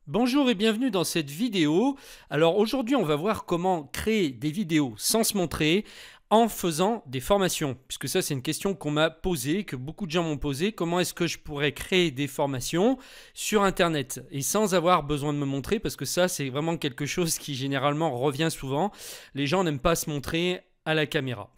Bonjour et bienvenue dans cette vidéo. Alors aujourd'hui on va voir comment créer des vidéos sans se montrer en faisant des formations. Puisque ça c'est une question qu'on m'a posée, que beaucoup de gens m'ont posée. Comment est-ce que je pourrais créer des formations sur internet et sans avoir besoin de me montrer, parce que ça c'est vraiment quelque chose qui généralement revient souvent. Les gens n'aiment pas se montrer à la caméra.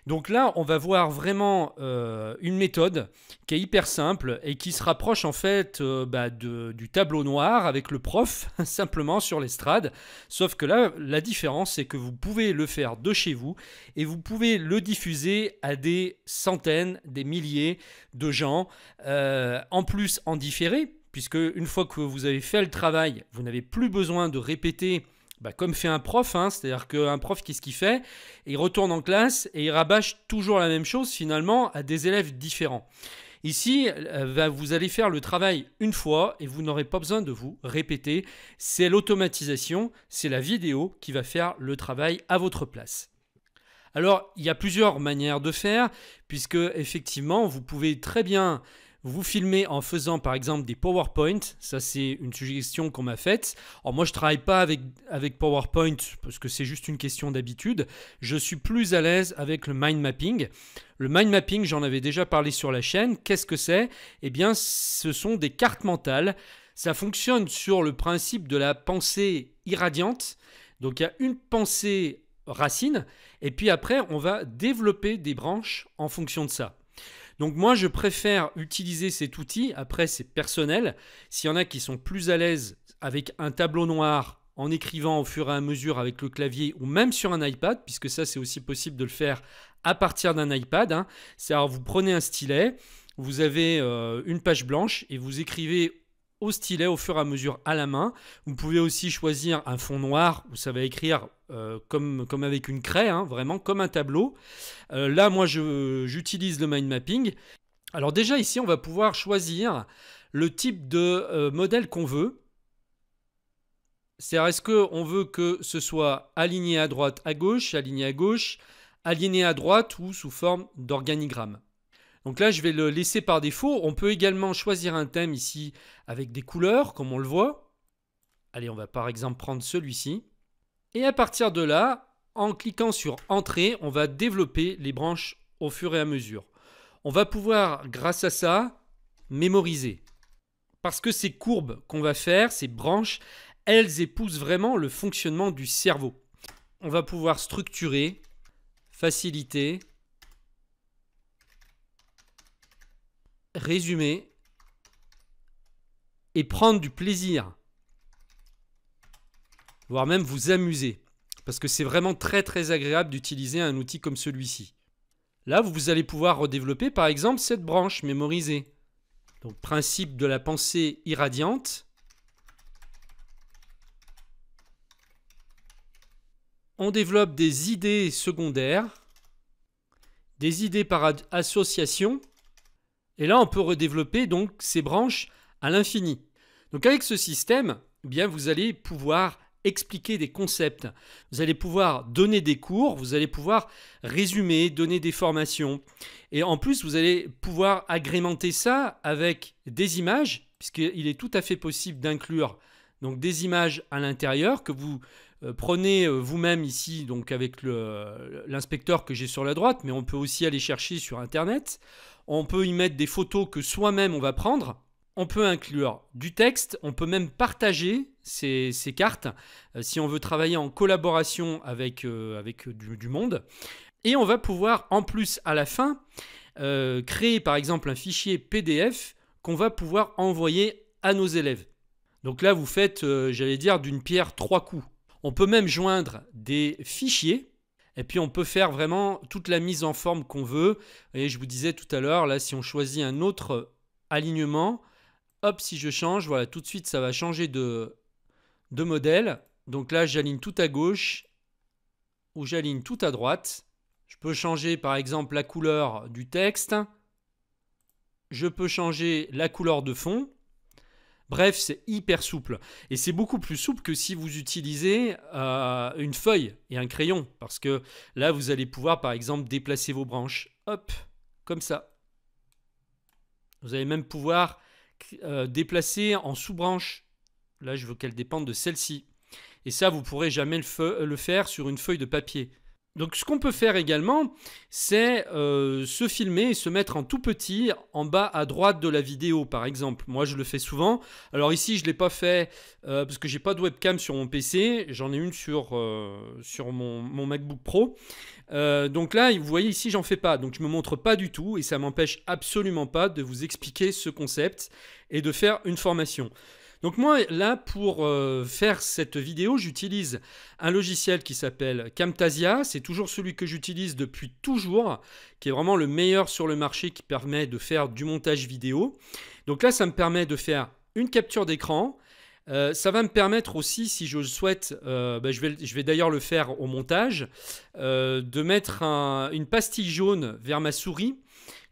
Donc là, on va voir vraiment une méthode qui est hyper simple et qui se rapproche en fait du tableau noir avec le prof simplement sur l'estrade. Sauf que là, la différence, c'est que vous pouvez le faire de chez vous et vous pouvez le diffuser à des centaines, des milliers de gens, en plus en différé, puisque une fois que vous avez fait le travail, vous n'avez plus besoin de répéter comme fait un prof, hein, c'est-à-dire qu'un prof, qu'est-ce qu'il fait? Il retourne en classe et il rabâche toujours la même chose finalement à des élèves différents. Ici, vous allez faire le travail une fois et vous n'aurez pas besoin de vous répéter. C'est l'automatisation, c'est la vidéo qui va faire le travail à votre place. Alors, il y a plusieurs manières de faire, puisque effectivement, vous pouvez très bien vous filmer en faisant par exemple des PowerPoint. Ça, c'est une suggestion qu'on m'a faite. Alors moi, je ne travaille pas avec PowerPoint parce que c'est juste une question d'habitude. Je suis plus à l'aise avec le mind mapping. Le mind mapping, j'en avais déjà parlé sur la chaîne. Qu'est-ce que c'est? Eh bien, ce sont des cartes mentales. Ça fonctionne sur le principe de la pensée irradiante. Donc, il y a une pensée racine et puis après, on va développer des branches en fonction de ça. Donc moi, je préfère utiliser cet outil. Après, c'est personnel. S'il y en a qui sont plus à l'aise avec un tableau noir en écrivant au fur et à mesure avec le clavier ou même sur un iPad, puisque ça, c'est aussi possible de le faire à partir d'un iPad. Hein. C'est-à-dire, vous prenez un stylet, vous avez une page blanche et vous écrivez au stylet au fur et à mesure à la main. Vous pouvez aussi choisir un fond noir où ça va écrire comme avec une craie, hein, vraiment comme un tableau. Là, moi, j'utilise le mind mapping. Alors déjà, ici, on va pouvoir choisir le type de modèle qu'on veut. C'est-à-dire, est-ce qu'on veut que ce soit aligné à droite, à gauche, aligné à droite ou sous forme d'organigramme. Donc là, je vais le laisser par défaut. On peut également choisir un thème ici avec des couleurs, comme on le voit. Allez, on va par exemple prendre celui-ci. Et à partir de là, en cliquant sur Entrée, on va développer les branches au fur et à mesure. On va pouvoir, grâce à ça, mémoriser. Parce que ces courbes qu'on va faire, ces branches, elles épousent vraiment le fonctionnement du cerveau. On va pouvoir structurer, faciliter, résumer et prendre du plaisir, voire même vous amuser, parce que c'est vraiment très très agréable d'utiliser un outil comme celui-ci. Là, vous allez pouvoir redévelopper par exemple cette branche mémorisée. Donc principe de la pensée irradiante. On développe des idées secondaires, des idées par association. Et là, on peut redévelopper donc ces branches à l'infini. Donc avec ce système, eh bien, vous allez pouvoir expliquer des concepts. Vous allez pouvoir donner des cours, vous allez pouvoir résumer, donner des formations. Et en plus, vous allez pouvoir agrémenter ça avec des images, puisqu'il est tout à fait possible d'inclure donc des images à l'intérieur que vous prenez vous-même ici, donc avec l'inspecteur que j'ai sur la droite, mais on peut aussi aller chercher sur Internet. On peut y mettre des photos que soi-même on va prendre. On peut inclure du texte, on peut même partager ces cartes si on veut travailler en collaboration avec du monde. Et on va pouvoir en plus à la fin créer par exemple un fichier PDF qu'on va pouvoir envoyer à nos élèves. Donc là vous faites, j'allais dire, d'une pierre trois coups. On peut même joindre des fichiers. Et puis on peut faire vraiment toute la mise en forme qu'on veut. Et je vous disais tout à l'heure, là si on choisit un autre alignement, hop, si je change, voilà, tout de suite ça va changer de modèle. Donc là j'aligne tout à gauche ou j'aligne tout à droite. Je peux changer par exemple la couleur du texte. Je peux changer la couleur de fond. Bref, c'est hyper souple. Et c'est beaucoup plus souple que si vous utilisez une feuille et un crayon. Parce que là, vous allez pouvoir, par exemple, déplacer vos branches. Hop, comme ça. Vous allez même pouvoir déplacer en sous-branche Là, je veux qu'elle dépende de celle-ci. Et ça, vous ne pourrez jamais le faire sur une feuille de papier. Donc ce qu'on peut faire également, c'est se filmer et se mettre en tout petit en bas à droite de la vidéo, par exemple. Moi, je le fais souvent. Alors ici, je ne l'ai pas fait parce que j'ai pas de webcam sur mon PC. J'en ai une sur mon MacBook Pro. Donc là, vous voyez ici, j'en fais pas. Donc je me montre pas du tout et ça m'empêche absolument pas de vous expliquer ce concept et de faire une formation. Donc moi, là, pour faire cette vidéo, j'utilise un logiciel qui s'appelle Camtasia. C'est toujours celui que j'utilise depuis toujours, qui est vraiment le meilleur sur le marché, qui permet de faire du montage vidéo. Donc là, ça me permet de faire une capture d'écran. Ça va me permettre aussi, si je le souhaite, je vais d'ailleurs le faire au montage, de mettre une pastille jaune vers ma souris.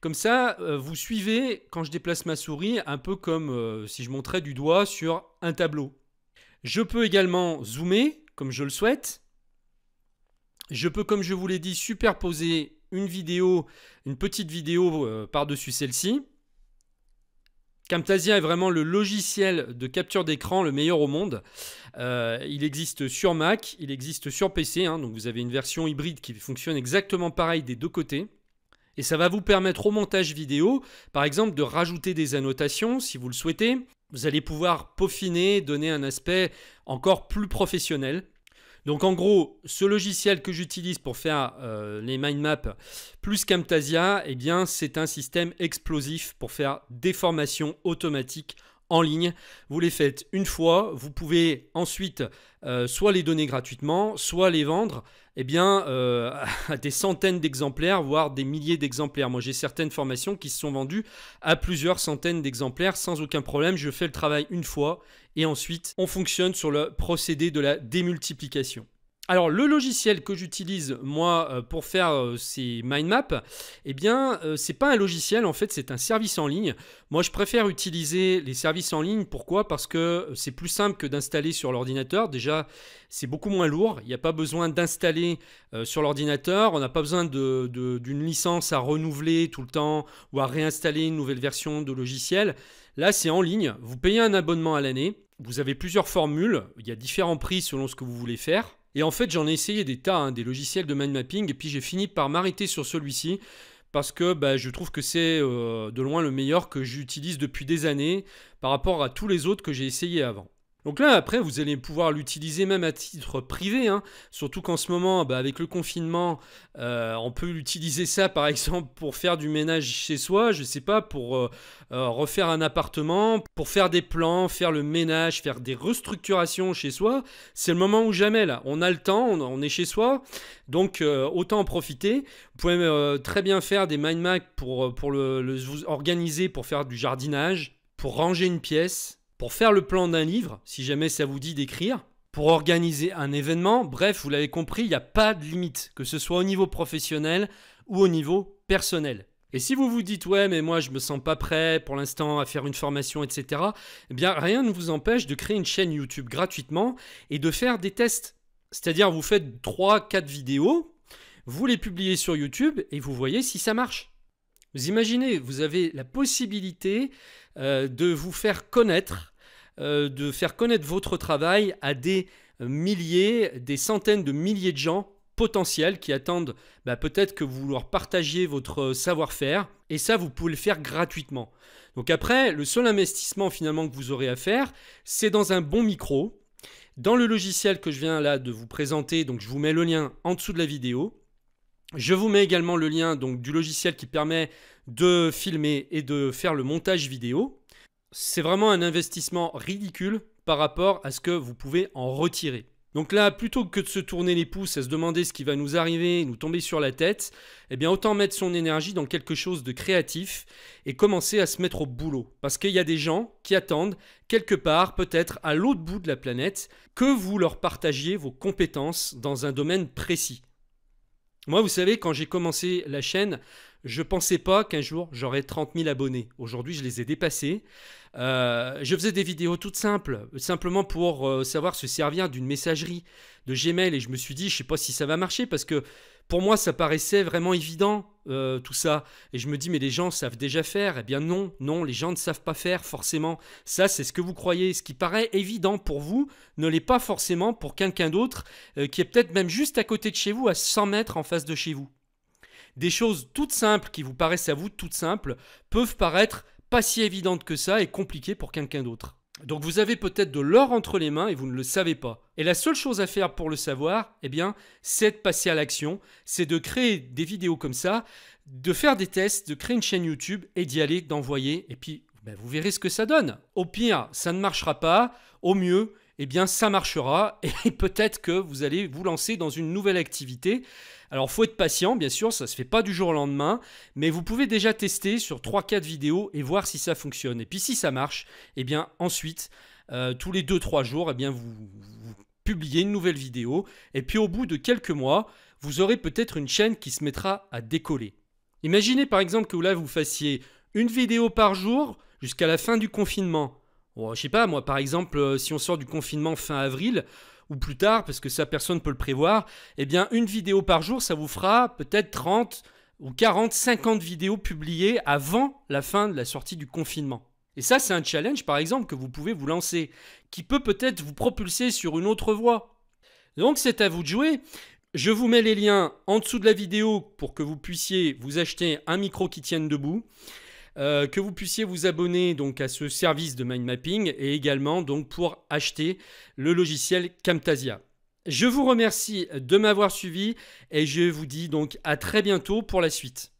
Comme ça, vous suivez quand je déplace ma souris, un peu comme si je montrais du doigt sur un tableau. Je peux également zoomer, comme je le souhaite. Je peux, comme je vous l'ai dit, superposer une petite vidéo par-dessus celle-ci. Camtasia est vraiment le logiciel de capture d'écran le meilleur au monde. Il existe sur Mac, il existe sur PC, donc vous avez une version hybride qui fonctionne exactement pareil des deux côtés. Et ça va vous permettre au montage vidéo, par exemple, de rajouter des annotations si vous le souhaitez. Vous allez pouvoir peaufiner, donner un aspect encore plus professionnel. Donc en gros, ce logiciel que j'utilise pour faire les mind maps plus Camtasia, eh bien, c'est un système explosif pour faire des formations automatiques en ligne. Vous les faites une fois, vous pouvez ensuite soit les donner gratuitement, soit les vendre à des centaines d'exemplaires, voire des milliers d'exemplaires. Moi, j'ai certaines formations qui se sont vendues à plusieurs centaines d'exemplaires sans aucun problème. Je fais le travail une fois et ensuite, on fonctionne sur le procédé de la démultiplication. Alors, le logiciel que j'utilise, moi, pour faire ces mind maps, c'est pas un logiciel, en fait, c'est un service en ligne. Moi, je préfère utiliser les services en ligne. Pourquoi ? Parce que c'est plus simple que d'installer sur l'ordinateur. Déjà, c'est beaucoup moins lourd. Il n'y a pas besoin d'installer sur l'ordinateur. On n'a pas besoin d'une licence à renouveler tout le temps ou à réinstaller une nouvelle version de logiciel. Là, c'est en ligne. Vous payez un abonnement à l'année. Vous avez plusieurs formules. Il y a différents prix selon ce que vous voulez faire. Et en fait, j'en ai essayé des tas, des logiciels de mind mapping, et puis j'ai fini par m'arrêter sur celui-ci parce que je trouve que c'est de loin le meilleur que j'utilise depuis des années par rapport à tous les autres que j'ai essayés avant. Donc là, après, vous allez pouvoir l'utiliser même à titre privé, surtout qu'en ce moment, avec le confinement, on peut utiliser ça, par exemple, pour faire du ménage chez soi, je ne sais pas, pour refaire un appartement, pour faire des plans, faire le ménage, faire des restructurations chez soi. C'est le moment ou jamais, là. On a le temps, on est chez soi, donc autant en profiter. Vous pouvez très bien faire des mind maps pour vous organiser, pour faire du jardinage, pour ranger une pièce, pour faire le plan d'un livre, si jamais ça vous dit d'écrire, pour organiser un événement. Bref, vous l'avez compris, il n'y a pas de limite, que ce soit au niveau professionnel ou au niveau personnel. Et si vous vous dites « ouais, mais moi je me sens pas prêt pour l'instant à faire une formation, etc. » rien ne vous empêche de créer une chaîne YouTube gratuitement et de faire des tests. C'est-à-dire vous faites 3-4 vidéos, vous les publiez sur YouTube et vous voyez si ça marche. Vous imaginez, vous avez la possibilité de vous faire connaître, votre travail à des milliers, des centaines de milliers de gens potentiels qui attendent peut-être que vous leur partagiez votre savoir-faire. Et ça, vous pouvez le faire gratuitement. Donc après, le seul investissement finalement que vous aurez à faire, c'est dans un bon micro. Dans le logiciel que je viens là de vous présenter, donc je vous mets le lien en dessous de la vidéo. Je vous mets également le lien du logiciel qui permet de filmer et de faire le montage vidéo. C'est vraiment un investissement ridicule par rapport à ce que vous pouvez en retirer. Donc là, plutôt que de se tourner les pouces à se demander ce qui va nous arriver, nous tomber sur la tête, autant mettre son énergie dans quelque chose de créatif et commencer à se mettre au boulot. Parce qu'il y a des gens qui attendent quelque part, peut-être à l'autre bout de la planète, que vous leur partagiez vos compétences dans un domaine précis. Moi, vous savez, quand j'ai commencé la chaîne, je ne pensais pas qu'un jour j'aurais 30 000 abonnés. Aujourd'hui, je les ai dépassés. Je faisais des vidéos toutes simples, simplement pour savoir se servir d'une messagerie de Gmail. Et je me suis dit, je ne sais pas si ça va marcher parce que Pour moi, ça paraissait vraiment évident, tout ça. Et je me dis, mais les gens savent déjà faire. Eh bien non, non, les gens ne savent pas faire forcément. Ça, c'est ce que vous croyez. Ce qui paraît évident pour vous ne l'est pas forcément pour quelqu'un d'autre qui est peut-être même juste à côté de chez vous, à 100 mètres en face de chez vous. Des choses toutes simples qui vous paraissent à vous toutes simples peuvent paraître pas si évidentes que ça et compliquées pour quelqu'un d'autre. Donc vous avez peut-être de l'or entre les mains et vous ne le savez pas. Et la seule chose à faire pour le savoir, eh bien, c'est de passer à l'action, c'est de créer des vidéos comme ça, de faire des tests, de créer une chaîne YouTube et d'y aller, d'envoyer, et puis vous verrez ce que ça donne. Au pire, ça ne marchera pas, au mieux, eh bien ça marchera et peut-être que vous allez vous lancer dans une nouvelle activité. Alors, il faut être patient, bien sûr, ça ne se fait pas du jour au lendemain, mais vous pouvez déjà tester sur 3-4 vidéos et voir si ça fonctionne. Et puis, si ça marche, eh bien, ensuite, tous les 2-3 jours, eh bien, vous publiez une nouvelle vidéo. Et puis, au bout de quelques mois, vous aurez peut-être une chaîne qui se mettra à décoller. Imaginez, par exemple, que là, vous fassiez une vidéo par jour jusqu'à la fin du confinement. Bon, je sais pas, moi, par exemple, si on sort du confinement fin avril, ou plus tard, parce que ça, personne ne peut le prévoir, eh bien, une vidéo par jour, ça vous fera peut-être 30 ou 40, 50 vidéos publiées avant la fin de la sortie du confinement. Et ça, c'est un challenge, par exemple, que vous pouvez vous lancer, qui peut peut-être vous propulser sur une autre voie. Donc, c'est à vous de jouer. Je vous mets les liens en dessous de la vidéo pour que vous puissiez vous acheter un micro qui tienne debout. Que vous puissiez vous abonner donc à ce service de mind mapping et également donc pour acheter le logiciel Camtasia. Je vous remercie de m'avoir suivi et je vous dis donc à très bientôt pour la suite.